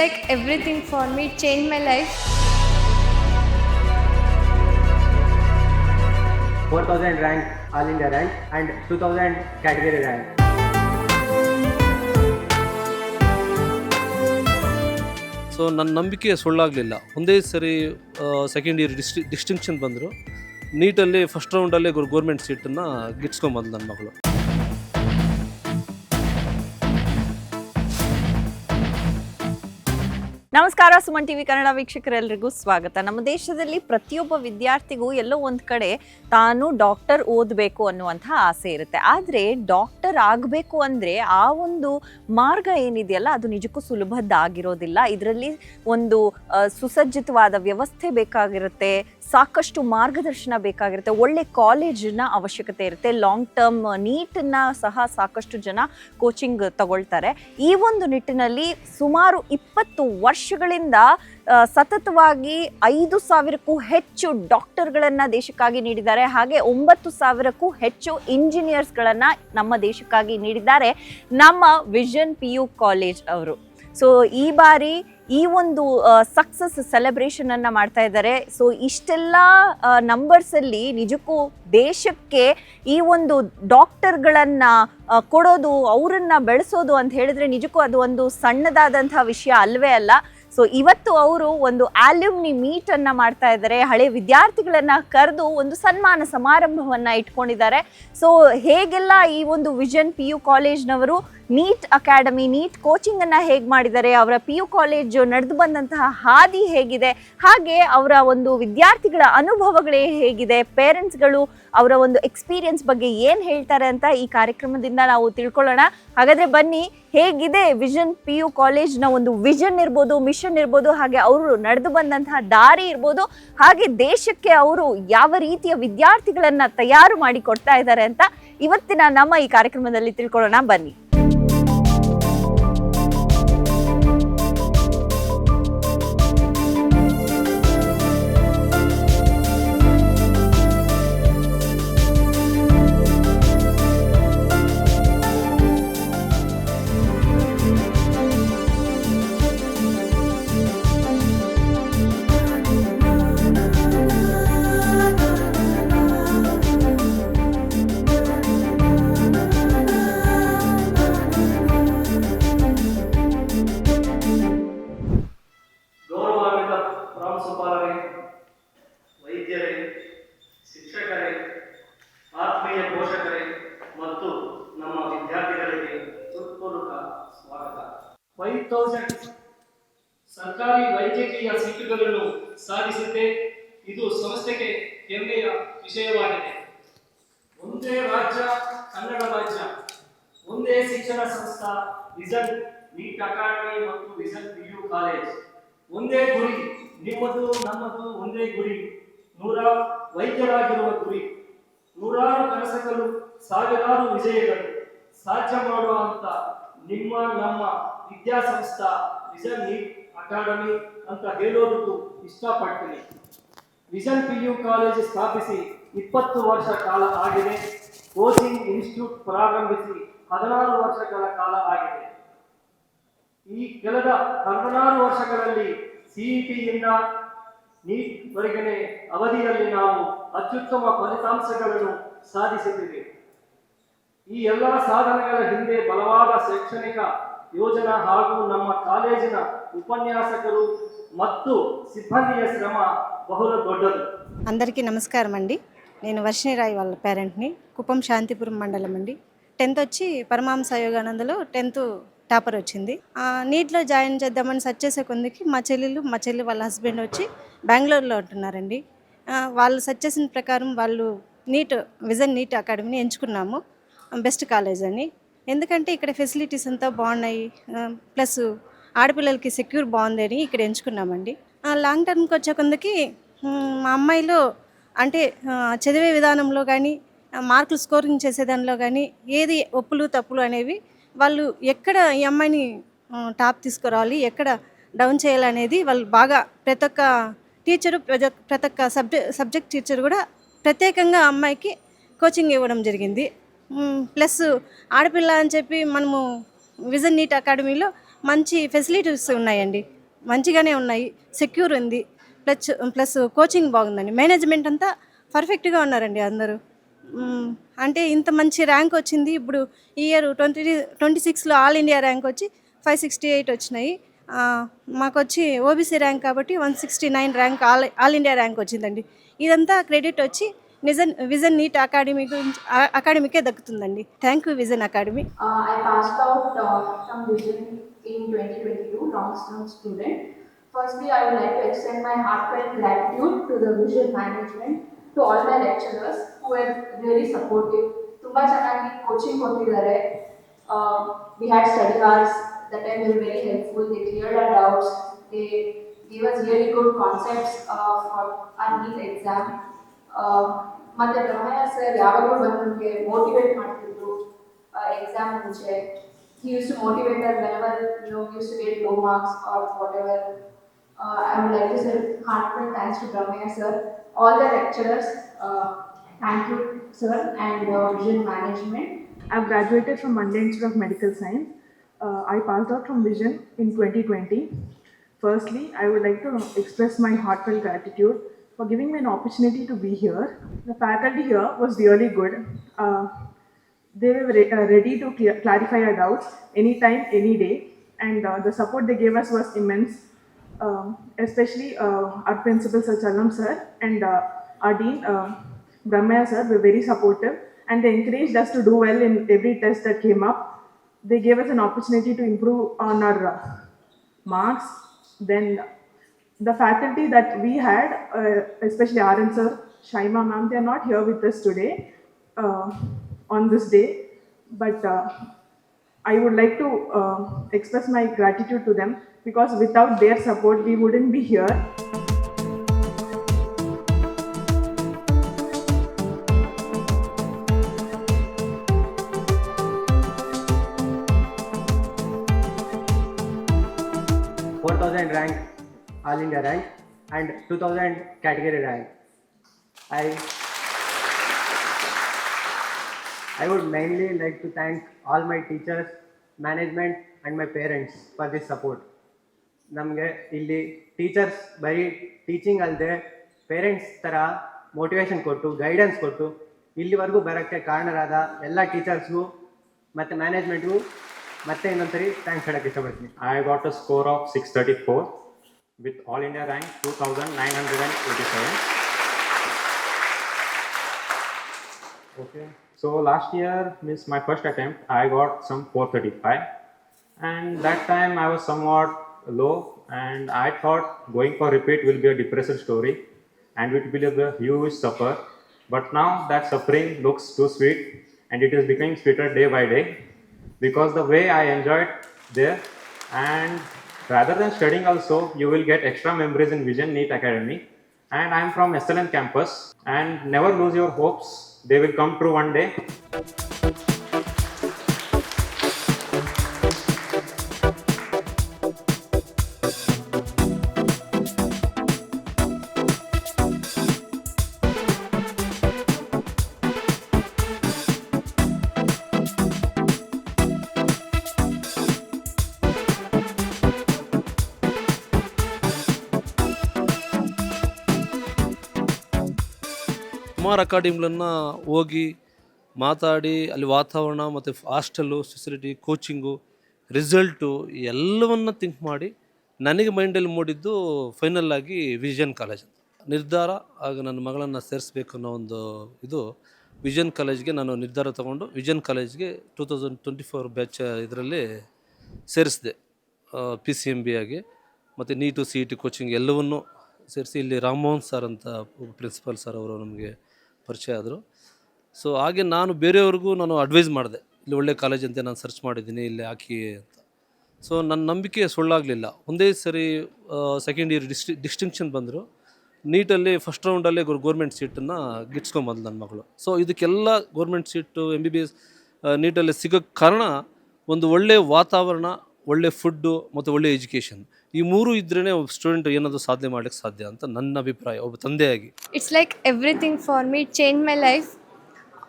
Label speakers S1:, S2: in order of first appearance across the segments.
S1: like everything for me. It changed my life.
S2: 4000 rank, All India rank, and 2000 category rank.
S3: So ನನ್ನ ನಂಬಿಕೆ ಸುಳ್ಳಾಗಲಿಲ್ಲ. ಒಂದೇ ಸರಿ second year distinction ಬಂದರು. ನೀಟಲ್ಲಿ first ರೌಂಡಲ್ಲೇ government ಸೀಟನ್ನು ಗಿಟ್ಸ್ಕೊಂಬಂದು ನನ್ನ ಮಗಳು.
S4: ನಮಸ್ಕಾರ, ಸುಮನ್ ಟಿವಿ ಕನ್ನಡ ವೀಕ್ಷಕರೆಲ್ಲರಿಗೂ ಸ್ವಾಗತ. ನಮ್ಮ ದೇಶದಲ್ಲಿ ಪ್ರತಿಯೊಬ್ಬ ವಿದ್ಯಾರ್ಥಿಗೂ ಎಲ್ಲೋ ಒಂದು ಕಡೆ ತಾನು ಡಾಕ್ಟರ್ ಓದಬೇಕು ಅನ್ನುವಂಥ ಆಸೆ ಇರುತ್ತೆ. ಆದರೆ ಡಾಕ್ಟರ್ ಆಗಬೇಕು ಅಂದರೆ ಆ ಒಂದು ಮಾರ್ಗ ಏನಿದೆಯಲ್ಲ ಅದು ನಿಜಕ್ಕೂ ಸುಲಭದ್ದಾಗಿರೋದಿಲ್ಲ. ಇದರಲ್ಲಿ ಒಂದು ಸುಸಜ್ಜಿತವಾದ ವ್ಯವಸ್ಥೆ ಬೇಕಾಗಿರುತ್ತೆ, ಸಾಕಷ್ಟು ಮಾರ್ಗದರ್ಶನ ಬೇಕಾಗಿರುತ್ತೆ, ಒಳ್ಳೆ ಕಾಲೇಜಿನ ಅವಶ್ಯಕತೆ ಇರುತ್ತೆ, ಲಾಂಗ್ ಟರ್ಮ್ ನೀಟನ್ನು ಸಹ ಸಾಕಷ್ಟು ಜನ ಕೋಚಿಂಗ್ ತಗೊಳ್ತಾರೆ. ಈ ಒಂದು ನಿಟ್ಟಿನಲ್ಲಿ ಸುಮಾರು 20 ವರ್ಷಗಳಿಂದ ಸತತವಾಗಿ 5,000ಕ್ಕೂ ಹೆಚ್ಚು ಡಾಕ್ಟರ್ಗಳನ್ನು ದೇಶಕ್ಕಾಗಿ ನೀಡಿದ್ದಾರೆ. ಹಾಗೆ 9,000ಕ್ಕೂ ಹೆಚ್ಚು ಇಂಜಿನಿಯರ್ಸ್ಗಳನ್ನು ನಮ್ಮ ದೇಶಕ್ಕಾಗಿ ನೀಡಿದ್ದಾರೆ ನಮ್ಮ ವಿಷನ್ PU ಕಾಲೇಜ್ ಅವರು. ಸೊ ಈ ಬಾರಿ ಈ ಒಂದು ಸಕ್ಸಸ್ ಸೆಲೆಬ್ರೇಷನನ್ನು ಮಾಡ್ತಾ ಇದ್ದಾರೆ. ಸೊ ಇಷ್ಟೆಲ್ಲ ನಂಬರ್ಸಲ್ಲಿ ನಿಜಕ್ಕೂ ದೇಶಕ್ಕೆ ಈ ಒಂದು ಡಾಕ್ಟರ್ಗಳನ್ನು ಕೊಡೋದು, ಅವರನ್ನು ಬೆಳೆಸೋದು ಅಂತ ಹೇಳಿದ್ರೆ ನಿಜಕ್ಕೂ ಅದು ಒಂದು ಸಣ್ಣದಾದಂಥ ವಿಷಯ ಅಲ್ವೇ ಅಲ್ಲ. ಸೊ ಇವತ್ತು ಅವರು ಒಂದು ಆಲ್ಯುಮ್ನಿ ಮೀಟನ್ನು ಮಾಡ್ತಾ ಇದ್ದಾರೆ. ಹಳೆ ವಿದ್ಯಾರ್ಥಿಗಳನ್ನು ಕರೆದು ಒಂದು ಸನ್ಮಾನ ಸಮಾರಂಭವನ್ನು ಇಟ್ಕೊಂಡಿದ್ದಾರೆ. ಸೊ ಹೇಗೆಲ್ಲ ಈ ಒಂದು ವಿಷನ್ PU ಕಾಲೇಜ್ನವರು ನೀಟ್ ಅಕಾಡೆಮಿ, ನೀಟ್ ಕೋಚಿಂಗನ್ನು ಹೇಗೆ ಮಾಡಿದ್ದಾರೆ, ಅವರ PU ಕಾಲೇಜು ನಡೆದು ಬಂದಂತಹ ಹಾದಿ ಹೇಗಿದೆ, ಹಾಗೆ ಅವರ ಒಂದು ವಿದ್ಯಾರ್ಥಿಗಳ ಅನುಭವಗಳೇ ಹೇಗಿದೆ, ಪೇರೆಂಟ್ಸ್ಗಳು ಅವರ ಒಂದು ಎಕ್ಸ್ಪೀರಿಯನ್ಸ್ ಬಗ್ಗೆ ಏನು ಹೇಳ್ತಾರೆ ಅಂತ ಈ ಕಾರ್ಯಕ್ರಮದಿಂದ ನಾವು ತಿಳ್ಕೊಳ್ಳೋಣ. ಹಾಗಾದರೆ ಬನ್ನಿ, ಹೇಗಿದೆ ವಿಷನ್ PU ಕಾಲೇಜ್ನ ಒಂದು ವಿಷನ್ ಇರ್ಬೋದು, ಮಿಷನ್ ಇರ್ಬೋದು, ಹಾಗೆ ಅವರು ನಡೆದು ಬಂದಂತಹ ದಾರಿ ಇರ್ಬೋದು, ಹಾಗೆ ದೇಶಕ್ಕೆ ಅವರು ಯಾವ ರೀತಿಯ ವಿದ್ಯಾರ್ಥಿಗಳನ್ನು ತಯಾರು ಮಾಡಿ ಕೊಡ್ತಾ ಇದ್ದಾರೆ ಅಂತ ಇವತ್ತಿನ ನಮ್ಮ ಈ ಕಾರ್ಯಕ್ರಮದಲ್ಲಿ ತಿಳ್ಕೊಳ್ಳೋಣ. ಬನ್ನಿ.
S2: ಪ್ರಾಂಶುಪಾಲರೇ, ವೈದ್ಯರೇ, ಶಿಕ್ಷಕರೇ, ಆತ್ಮೀಯ ಪೋಷಕರೇ ಮತ್ತು ನಮ್ಮ ವಿದ್ಯಾರ್ಥಿಗಳಿಗೆ ಹೃತ್ಪೂರ್ವಕ ಸ್ವಾಗತ.
S5: 5,000 ಸರ್ಕಾರಿ ವೈದ್ಯಕೀಯ ಸೀಟುಗಳನ್ನು ಸಾಧಿಸಿದ್ದೆ ಇದು ಸಂಸ್ಥೆಗೆ ಹೆಮ್ಮೆಯ ವಿಷಯವಾಗಿದೆ. ಒಂದೇ ರಾಜ್ಯ, ಕನ್ನಡ ರಾಜ್ಯ, ಒಂದೇ ಶಿಕ್ಷಣ ಸಂಸ್ಥೆ ವಿಷನ್ ನೀಟ್ ಅಕಾಡೆಮಿ ಮತ್ತು ವಿಷನ್ PU ಕಾಲೇಜ್. ಒಂದೇ ಗುರಿ, ನಿಮ್ಮದು ನಮ್ಮದು ಒಂದೇ ಗುರಿ, 100 ವೈದ್ಯರಾಗಿರುವ ಗುರಿ, 100 ಕನಸುಗಳು, ಸಾವಿರಾರು ವಿಜಯಗಳು ಸಾಧ್ಯ ಮಾಡುವಂತ ನಿಮ್ಮ ನಮ್ಮ ವಿದ್ಯಾಸಂಸ್ಥೆ ವಿಷನ್ ನೀಟ್ ಅಕಾಡೆಮಿ ಅಂತ ಹೇಳೋದಕ್ಕೂ ಇಷ್ಟಪಡ್ತೀನಿ. ವಿಷನ್ PU ಕಾಲೇಜ್ ಸ್ಥಾಪಿಸಿ 20 ವರ್ಷ ಕಾಲ ಆಗಿದೆ. ಕೋಚಿಂಗ್ ಇನ್ಸ್ಟಿಟ್ಯೂಟ್ ಪ್ರಾರಂಭಿಸಿ 16 ವರ್ಷಗಳ ಕಾಲ ಆಗಿದೆ. ಈ ಕಳೆದ 16 ವರ್ಷಗಳಲ್ಲಿ CETಯಿಂದ ನೀಟ್ ವರೆಗಿನ ಅವಧಿಯಲ್ಲಿ ನಾವು ಅತ್ಯುತ್ತಮ ಫಲಿತಾಂಶಗಳನ್ನು ಸಾಧಿಸಿದ್ದೇವೆ. ಈ ಎಲ್ಲ ಸಾಧನೆಗಳ ಹಿಂದೆ ಬಲವಾದ ಶೈಕ್ಷಣಿಕ ಯೋಜನಾ ಹಾಗೂ ನಮ್ಮ ಕಾಲೇಜಿನ ಉಪನ್ಯಾಸಕರು ಮತ್ತು సిబ్బందిಯ శ్రమ బహుళ దొడ్డదు.
S6: అందరికీ నమస్కారం అండి. నేను వర్షిణి రాయ్ వాళ్ళ పేరెంట్ని. కుప్పం శాంతిపురం మండలం అండి. 10th వచ్చి పరమహంస యోగానందలో 10th టాపర్ వచ్చింది. నీట్లో జాయిన్ చేద్దామని సెర్చ్ చేసే కొందికి మా చెల్లి వాళ్ళ హస్బెండ్ వచ్చి బెంగళూరులో ఉంటున్నారండి. వాళ్ళు సెర్చ్ చేసిన ప్రకారం వాళ్ళు విజన్ నీట్ అకాడమీని ఎంచుకున్నాము. బెస్ట్ కాలేజ్ అని. ఎందుకంటే ఇక్కడ ఫెసిలిటీస్ అంతా బాగున్నాయి, ప్లస్ ఆడపిల్లలకి సెక్యూర్ బాగుంది అని ఇక్కడ ఎంచుకున్నామండి. లాంగ్ టర్మ్కి వచ్చే కొందికి మా అమ్మాయిలో అంటే చదివే విధానంలో కానీ, మార్కులు స్కోరింగ్ చేసే దానిలో కానీ ఏది ఒప్పులు తప్పులు అనేవి వాళ్ళు ఎక్కడ ఈ అమ్మాయిని టాప్ తీసుకురావాలి, ఎక్కడ డౌన్ చేయాలనేది వాళ్ళు బాగా ప్రతి ఒక్క టీచరు, ప్రతి ఒక్క సబ్జెక్ట్ టీచర్ కూడా ప్రత్యేకంగా అమ్మాయికి కోచింగ్ ఇవ్వడం జరిగింది. ప్లస్ ఆడపిల్ల అని చెప్పి మనము విజన్ నీట్ అకాడమీలో మంచి ఫెసిలిటీస్ ఉన్నాయండి. మంచిగానే ఉన్నాయి, సెక్యూర్ ఉంది, ప్లస్ కోచింగ్ బాగుందండి, మేనేజ్మెంట్ అంతా పర్ఫెక్ట్గా ఉన్నారండి అందరూ. అంటే ఇంత మంచి ర్యాంక్ వచ్చింది. ఇప్పుడు ఈ ఇయర్ 2026లో ఆల్ ఇండియా ర్యాంక్ వచ్చి 568 వచ్చినాయి. మాకు వచ్చి ఓబీసీ ర్యాంక్ కాబట్టి 169 ర్యాంక్ ఆల్ ఇండియా ర్యాంక్ వచ్చిందండి. ఇదంతా క్రెడిట్ వచ్చి విజన్ నీట్ అకాడమీకే దక్కుతుందండి. Thank you Vision academy.
S7: I passed out from Vision in 2022, long-term student. Firstly, I would like to extend my heartfelt gratitude to the Vision management, to all my lecturers who were really supportive. ತುಂಬಾ ಚೆನ್ನಾಗಿ coaching ಕೊಟ್ಟಿದ್ದಾರೆ. We had study hours. That time they were very helpful. They cleared our doubts. They gave us really good concepts for our NEET exam. ಮತ್ತೆ Brahmayya sir ಯಾವಾಗಲೂ ಬಂದು ನಮಗೆ motivate ಮಾಡ್ತಿದ್ರು exam ಮುಂಚೆ. He used to motivate us whenever we used to get low marks or whatever. I would like to say heartfelt thanks to Brahmaya sir, all the lecturers. Thank you sir, and Vision management.
S8: I've graduated from Mandya Institute of Medical Science. I passed out from Vision in 2020. Firstly, I would like to express my heartfelt gratitude for giving me an opportunity to be here. The faculty here was really good. They were ready to clarify our doubts anytime, any day, and the support they gave us was immense. Especially our principal Sir Chalam sir and our dean Brahmaya sir were very supportive, and they encouraged us to do well in every test that came up. They gave us an opportunity to improve on our marks. Then the faculty that we had, especially RN sir, Shaima ma'am, they are not here with us today on this day, but I would like to express my gratitude to them, because without their support we wouldn't be here.
S2: rank, all India rank, and 2000 category rank. I would mainly like to thank all my teachers, management and my parents for this support. ನಮಗೆ ಇಲ್ಲಿ teachers ಬರೀ teaching ಅಲ್ಲದೆ parents ಥರ motivation ಕೊಟ್ಟು guidance ಕೊಟ್ಟು ಇಲ್ಲಿವರೆಗೂ ಬರೋಕ್ಕೆ ಕಾರಣರಾದ ಎಲ್ಲ ಟೀಚರ್ಸ್ಗೂ ಮತ್ತು ಮ್ಯಾನೇಜ್ಮೆಂಟ್ಗೂ ಮತ್ತೆ ಇನ್ನೊಂದ್ಸರಿ ಥ್ಯಾಂಕ್ಸ್ ಹೇಳೋಕ್ಕೆ ಇಷ್ಟಪಡ್ತೀನಿ.
S9: I got a score of 634 with All India rank 2987. Okay, so last year means my first attempt I got some 435, and that time I was somewhat low, and I thought going for repeat will be a depressive story and it will be a huge suffer. But now that suffering looks too sweet, and it is becoming sweeter day by day, because the way I enjoyed there, and rather than studying also you will get extra memories in Vision NEET Academy. And I am from SLN campus, and never lose your hopes, they will come true one day.
S3: ಸುಮಾರು ಅಕಾಡೆಮಿಗಳನ್ನು ಹೋಗಿ ಮಾತಾಡಿ ಅಲ್ಲಿ ವಾತಾವರಣ ಮತ್ತು hostel facility coaching result ಎಲ್ಲವನ್ನು think ಮಾಡಿ ನನಗೆ ಮೈಂಡಲ್ಲಿ ಮೂಡಿದ್ದು ಫೈನಲ್ ಆಗಿ ವಿಷನ್ ಕಾಲೇಜ್ ಅಂತ ನಿರ್ಧಾರ. ಆಗ ನನ್ನ ಮಗಳನ್ನು ಸೇರಿಸ್ಬೇಕು ಅನ್ನೋ ಒಂದು ಇದು ವಿಷನ್ ಕಾಲೇಜ್ಗೆ ನಾನು ನಿರ್ಧಾರ ತೊಗೊಂಡು ವಿಷನ್ ಕಾಲೇಜ್ಗೆ 2024 ಬ್ಯಾಚ್ ಇದರಲ್ಲಿ ಸೇರಿಸಿದೆ. PCMB ಆಗಿ ಮತ್ತು ನೀಟು CET ಕೋಚಿಂಗ್ ಎಲ್ಲವನ್ನೂ ಸೇರಿಸಿ ಇಲ್ಲಿ ರಾಮಮೋಹನ್ ಸರ್ ಅಂತ ಪ್ರಿನ್ಸಿಪಲ್ ಸರ್ ಅವರು ನಮಗೆ ಪರಿಚಯ ಆದರು. ಸೊ ಹಾಗೆ ನಾನು ಬೇರೆಯವ್ರಿಗೂ ನಾನು ಅಡ್ವೈಸ್ ಮಾಡಿದೆ, ಇಲ್ಲಿ ಒಳ್ಳೆ ಕಾಲೇಜ್ ಅಂತ ನಾನು ಸರ್ಚ್ ಮಾಡಿದ್ದೀನಿ, ಇಲ್ಲಿ ಹಾಕಿ ಅಂತ. ಸೊ ನನ್ನ ನಂಬಿಕೆ ಸುಳ್ಳಾಗಲಿಲ್ಲ. ಒಂದೇ ಸರಿ ಸೆಕೆಂಡ್ ಇಯರ್ ಡಿಸ್ಟಿಂಕ್ಷನ್ ಬಂದರು. ನೀಟಲ್ಲಿ ಫಸ್ಟ್ ರೌಂಡಲ್ಲೇ ಗೌರ್ಮೆಂಟ್ ಸೀಟನ್ನು ಗಿಟ್ಸ್ಕೊಂಬಂದು ನನ್ನ ಮಗಳು. ಸೊ ಇದಕ್ಕೆಲ್ಲ ಗೌರ್ಮೆಂಟ್ ಸೀಟು MBBS ನೀಟಲ್ಲಿ ಸಿಗೋಕ್ಕೆ ಕಾರಣ ಒಂದು ಒಳ್ಳೆಯ ವಾತಾವರಣ, ಒಳ್ಳೆ ಫುಡ್ಡು ಮತ್ತು ಒಳ್ಳೆ ಎಜುಕೇಷನ್. ಈ ಮೂರು ಇದ್ರೇ ಒಬ್ಬ ಸ್ಟೂಡೆಂಟ್ ಏನಾದರೂ ಸಾಧನೆ ಮಾಡಲಿಕ್ಕೆ ಸಾಧ್ಯ ಅಂತ ನನ್ನ ಅಭಿಪ್ರಾಯ ಒಬ್ಬ ತಂದೆಯಾಗಿ.
S1: It's like everything for me, change my life.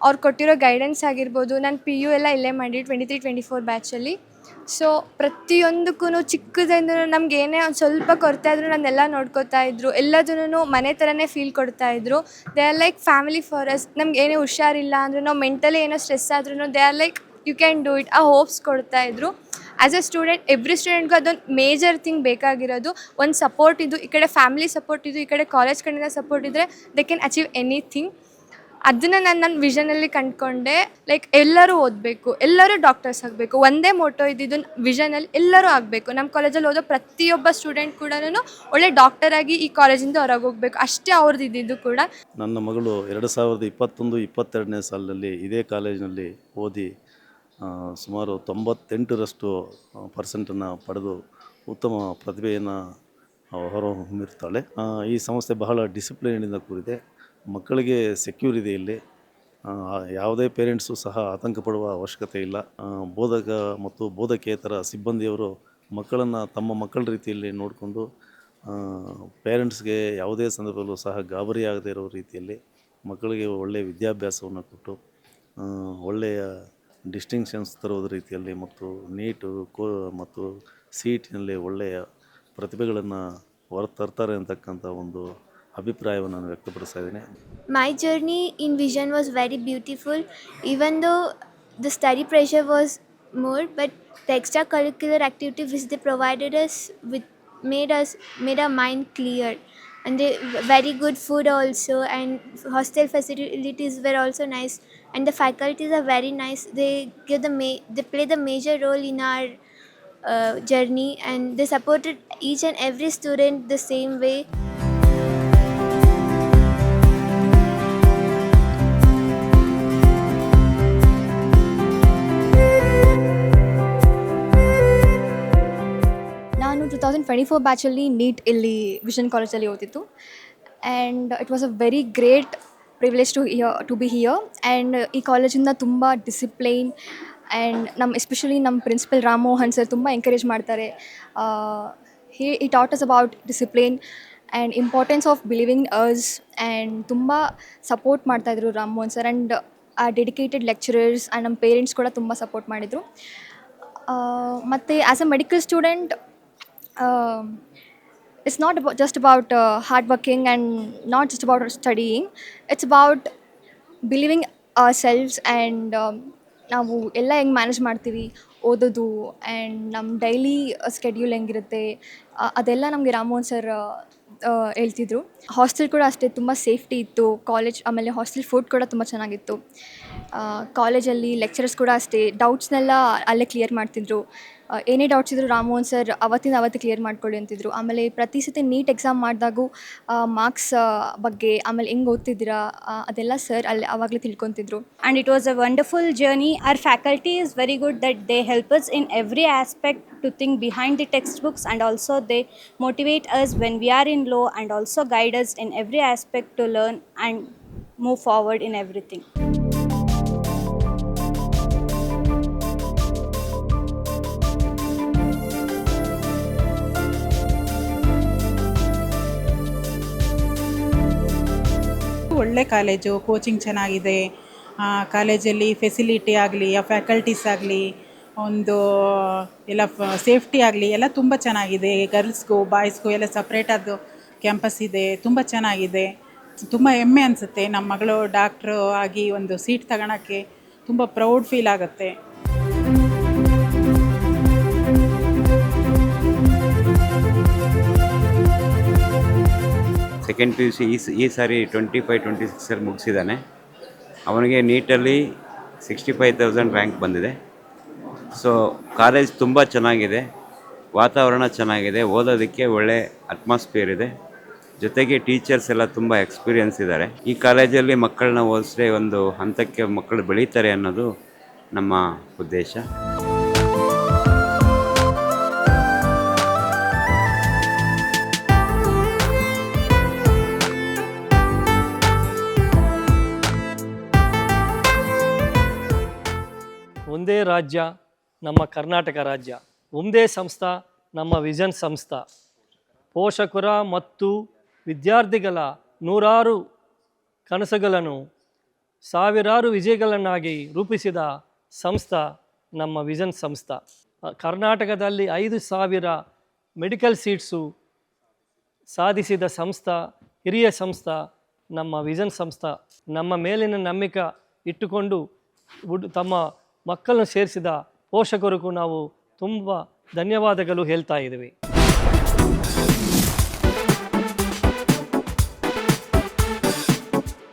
S1: ಅವ್ರು ಕೊಟ್ಟಿರೋ ಗೈಡೆನ್ಸ್ ಆಗಿರ್ಬೋದು. ನಾನು PU ಎಲ್ಲ ಇಲ್ಲೇ ಮಾಡಿ 23-24 ಬ್ಯಾಚಲ್ಲಿ ಸೊ ಪ್ರತಿಯೊಂದಕ್ಕೂ ಚಿಕ್ಕದಿಂದ ನಮ್ಗೆ ಏನೇ ಒಂದು ಸ್ವಲ್ಪ ಕೊರತೆ ಆದರೂ ನನ್ನೆಲ್ಲ ನೋಡ್ಕೋತಾ ಇದ್ರು, ಎಲ್ಲದೂ ಮನೆ ಥರನೇ ಫೀಲ್ ಕೊಡ್ತಾಯಿದ್ರು. They are like family for us. ನಮ್ಗೆ ಏನೇ ಹುಷಾರಿಲ್ಲ ಅಂದ್ರೂ, ನಾವು ಮೆಂಟಲಿ ಏನೋ ಸ್ಟ್ರೆಸ್ ಆದ್ರೂ they are like you can do it, ಆ ಹೋಪ್ಸ್ ಕೊಡ್ತಾಯಿದ್ರು. ಆ್ಯಸ್ ಎ ಸ್ಟೂಡೆಂಟ್ ಎವ್ರಿ ಸ್ಟೂಡೆಂಟ್ಗೂ ಅದೊಂದು ಮೇಜರ್ ಥಿಂಗ್ ಬೇಕಾಗಿರೋದು, ಒಂದು ಸಪೋರ್ಟ್ ಇದು, ಈ ಕಡೆ ಫ್ಯಾಮಿಲಿ ಸಪೋರ್ಟ್ ಇದು, ಈ ಕಡೆ ಕಾಲೇಜ್ ಕಡೆಯಿಂದ ಸಪೋರ್ಟ್ ಇದ್ದರೆ ದೇ ಕ್ಯಾನ್ ಅಚೀವ್ ಎನಿಥಿಂಗ್. ಅದನ್ನು ನನ್ನ ವಿಷನಲ್ಲಿ ಕಂಡುಕೊಂಡೆ. ಲೈಕ್ ಎಲ್ಲರೂ ಓದಬೇಕು, ಎಲ್ಲರೂ ಡಾಕ್ಟರ್ಸ್ ಆಗಬೇಕು, ಒಂದೇ ಮೋಟೋ ಇದ್ದಿದ್ದು ವಿಷನಲ್ಲಿ ಎಲ್ಲರೂ ಆಗಬೇಕು. ನಮ್ಮ ಕಾಲೇಜಲ್ಲಿ ಓದೋ ಪ್ರತಿಯೊಬ್ಬ ಸ್ಟೂಡೆಂಟ್ ಕೂಡ ಒಳ್ಳೆ ಡಾಕ್ಟರಾಗಿ ಈ ಕಾಲೇಜಿಂದ ಹೊರಗೆ ಹೋಗಬೇಕು, ಅಷ್ಟೇ ಅವ್ರದ್ದು ಇದ್ದಿದ್ದು ಕೂಡ.
S10: ನನ್ನ ಮಗಳು 2021-22ನೇ ಸಾಲಿನಲ್ಲಿ ಇದೇ ಕಾಲೇಜಿನಲ್ಲಿ ಓದಿ ಸುಮಾರು 98ರಷ್ಟು ಪರ್ಸೆಂಟನ್ನು ಪಡೆದು ಉತ್ತಮ ಪ್ರತಿಭೆಯನ್ನು ಹೊರಹೊಮ್ಮಿರ್ತಾಳೆ. ಈ ಸಂಸ್ಥೆ ಬಹಳ ಡಿಸಿಪ್ಲಿನಿಂದ ಕೂಡಿದೆ. ಮಕ್ಕಳಿಗೆ ಸೆಕ್ಯೂರ್ ಇದೆ ಇಲ್ಲಿ. ಯಾವುದೇ ಪೇರೆಂಟ್ಸು ಸಹ ಆತಂಕ ಪಡುವ ಅವಶ್ಯಕತೆ ಇಲ್ಲ. ಬೋಧಕ ಮತ್ತು ಬೋಧಕೇತರ ಸಿಬ್ಬಂದಿಯವರು ಮಕ್ಕಳನ್ನು ತಮ್ಮ ಮಕ್ಕಳ ರೀತಿಯಲ್ಲಿ ನೋಡಿಕೊಂಡು ಪೇರೆಂಟ್ಸ್ಗೆ ಯಾವುದೇ ಸಂದರ್ಭದಲ್ಲೂ ಸಹ ಗಾಬರಿಯಾಗದೇ ಇರೋ ರೀತಿಯಲ್ಲಿ ಮಕ್ಕಳಿಗೆ ಒಳ್ಳೆಯ ವಿದ್ಯಾಭ್ಯಾಸವನ್ನು ಕೊಟ್ಟು ಒಳ್ಳೆಯ ಡಿಸ್ಟಿಂಕ್ಷನ್ಸ್ ತರುವುದ ರೀತಿಯಲ್ಲಿ ಮತ್ತು ನೀಟು ಮತ್ತು CETನಲ್ಲಿ ಒಳ್ಳೆಯ ಪ್ರತಿಭೆಗಳನ್ನು ಹೊರತರ್ತಾರೆ ಅಂತಕ್ಕಂಥ ಒಂದು ಅಭಿಪ್ರಾಯವನ್ನು ನಾನು ವ್ಯಕ್ತಪಡಿಸ್ತಾ ಇದ್ದೀನಿ.
S1: My journey in vision was very beautiful, even though the study pressure was more, but the extracurricular activity which they provided us with made our mind clear, and they very good food also, and hostel facilities were also nice, and the faculties are very nice. They give they play the major role in our journey, and they supported each and every student the same way. ನಾನು 2024 ಬ್ಯಾಚಲ್ಲಿ neat ಇಲ್ಲಿ Vision ಕಾಲೇಜಲ್ಲಿ ಓದಿತ್ತು, and it was a very great privilege to be here. And ಈ ಕಾಲೇಜಿಂದ ತುಂಬ discipline, and especially ನಮ್ಮ principal Ramamohan sir ತುಂಬ encourage ಮಾಡ್ತಾರೆ. he taught us about discipline and importance of believing us, and ತುಂಬ ಸಪೋರ್ಟ್ ಮಾಡ್ತಾಯಿದ್ರು ರಾಮಮೋಹನ್ ಸರ್. ಆ್ಯಂಡ್ ಆ dedicated lecturers and ನಮ್ಮ ಪೇರೆಂಟ್ಸ್ ಕೂಡ ತುಂಬ ಸಪೋರ್ಟ್ ಮಾಡಿದರು. ಮತ್ತು as a medical student, it's not just about hard working and not just about studying. It's about believing ourselves, and ನಾವು ಎಲ್ಲ ಹೆಂಗೆ ಮ್ಯಾನೇಜ್ ಮಾಡ್ತೀವಿ ಓದೋದು, ಆ್ಯಂಡ್ ನಮ್ಮ ಡೈಲಿ ಸ್ಕೆಡ್ಯೂಲ್ ಹೆಂಗಿರುತ್ತೆ ಅದೆಲ್ಲ ನಮಗೆ ರಾಮಮೋಹನ್ ಸರ್ ಹೇಳ್ತಿದ್ರು. ಹಾಸ್ಟೆಲ್ ಕೂಡ ಅಷ್ಟೇ ತುಂಬ ಸೇಫ್ಟಿ ಇತ್ತು ಕಾಲೇಜ್. ಆಮೇಲೆ ಹಾಸ್ಟೆಲ್ ಫುಡ್ ಕೂಡ ತುಂಬ ಚೆನ್ನಾಗಿತ್ತು. ಕಾಲೇಜಲ್ಲಿ ಲೆಕ್ಚರರ್ಸ್ ಕೂಡ ಅಷ್ಟೇ ಡೌಟ್ಸ್ನೆಲ್ಲ ಅಲ್ಲೇ ಕ್ಲಿಯರ್ ಮಾಡ್ತಿದ್ರು. ಏನೇ ಡೌಟ್ಸ್ ಇದ್ದರೂ ರಾಮಮೋಹನ್ ಸರ್ ಅವತ್ತೇ ಕ್ಲಿಯರ್ ಮಾಡ್ಕೊಳ್ಳಿ ಅಂತಿದ್ರು. ಆಮೇಲೆ ಪ್ರತಿ ಸತಿ ನೀಟ್ ಎಕ್ಸಾಮ್ ಮಾಡಿದಾಗೂ ಮಾರ್ಕ್ಸ್ ಬಗ್ಗೆ, ಆಮೇಲೆ ಹೆಂಗೆ ಓದ್ತಿದ್ದೀರಾ ಅದೆಲ್ಲ ಸರ್ ಅಲ್ಲಿ ಆವಾಗಲೇ ತಿಳ್ಕೊತಿದ್ರು.
S11: And it was a wonderful journey. Our faculty is very good that they help us in every aspect to think behind the textbooks, and also they motivate us when we are in low, and also guide us in every aspect to learn and move forward in everything.
S12: ಒಳ್ಳೆ college, coaching ಚೆನ್ನಾಗಿದೆ, ಕಾಲೇಜಲ್ಲಿ facility ಆಗಲಿ, ಆ faculties ಆಗಲಿ, ಒಂದು ಎಲ್ಲ safety ಆಗಲಿ ಎಲ್ಲ ತುಂಬ ಚೆನ್ನಾಗಿದೆ. ಗರ್ಲ್ಸ್ಗೂ ಬಾಯ್ಸ್ಗೂ ಎಲ್ಲ ಸಪ್ರೇಟಾದ ಕ್ಯಾಂಪಸ್ ಇದೆ, ತುಂಬ ಚೆನ್ನಾಗಿದೆ. ತುಂಬ ಹೆಮ್ಮೆ ಅನಿಸುತ್ತೆ ನಮ್ಮ ಮಗಳು ಡಾಕ್ಟ್ರು ಆಗಿ ಒಂದು ಸೀಟ್ ತಗೊಳಕ್ಕೆ ತುಂಬ ಪ್ರೌಡ್ ಫೀಲ್ ಆಗುತ್ತೆ.
S13: ಸೆಕೆಂಡ್ PUC ಈ ಸಾರಿ 25-26 ಮುಗಿಸಿದ್ದಾನೆ. ಅವನಿಗೆ ನೀಟಲ್ಲಿ 65,000 ರ್ಯಾಂಕ್ ಬಂದಿದೆ. ಸೊ ಕಾಲೇಜ್ ತುಂಬ ಚೆನ್ನಾಗಿದೆ, ವಾತಾವರಣ ಚೆನ್ನಾಗಿದೆ, ಓದೋದಕ್ಕೆ ಒಳ್ಳೆ ಅಟ್ಮಾಸ್ಫಿಯರ್ ಇದೆ. ಜೊತೆಗೆ ಟೀಚರ್ಸ್ ಎಲ್ಲ ತುಂಬ ಎಕ್ಸ್ಪೀರಿಯನ್ಸ್ ಇದ್ದಾರೆ. ಈ ಕಾಲೇಜಲ್ಲಿ ಮಕ್ಕಳನ್ನ ಓದಿಸಿದ್ರೆ ಒಂದು ಹಂತಕ್ಕೆ ಮಕ್ಕಳು ಬೆಳೀತಾರೆ ಅನ್ನೋದು ನಮ್ಮ ಉದ್ದೇಶ.
S5: ಒಂದೇ ರಾಜ್ಯ ನಮ್ಮ ಕರ್ನಾಟಕ ರಾಜ್ಯ, ಒಂದೇ ಸಂಸ್ಥೆ ನಮ್ಮ ವಿಷನ್ ಸಂಸ್ಥೆ. ಪೋಷಕರ ಮತ್ತು ವಿದ್ಯಾರ್ಥಿಗಳ ನೂರಾರು ಕನಸುಗಳನ್ನು ಸಾವಿರಾರು ವಿಜಯಗಳನ್ನಾಗಿ ರೂಪಿಸಿದ ಸಂಸ್ಥೆ ನಮ್ಮ ವಿಷನ್ ಸಂಸ್ಥೆ. ಕರ್ನಾಟಕದಲ್ಲಿ 5,000 ಮೆಡಿಕಲ್ ಸೀಟ್ಸು ಸಾಧಿಸಿದ ಸಂಸ್ಥೆ, ಹಿರಿಯ ಸಂಸ್ಥೆ ನಮ್ಮ ವಿಷನ್ ಸಂಸ್ಥೆ. ನಮ್ಮ ಮೇಲಿನ ನಂಬಿಕೆ ಇಟ್ಟುಕೊಂಡು ತಮ್ಮ ಮಕ್ಕಳನ್ನು ಸೇರಿಸಿದ ಪೋಷಕರಿಗೂ ನಾವು ತುಂಬ ಧನ್ಯವಾದಗಳು ಹೇಳ್ತಾ ಇದ್ದೀವಿ.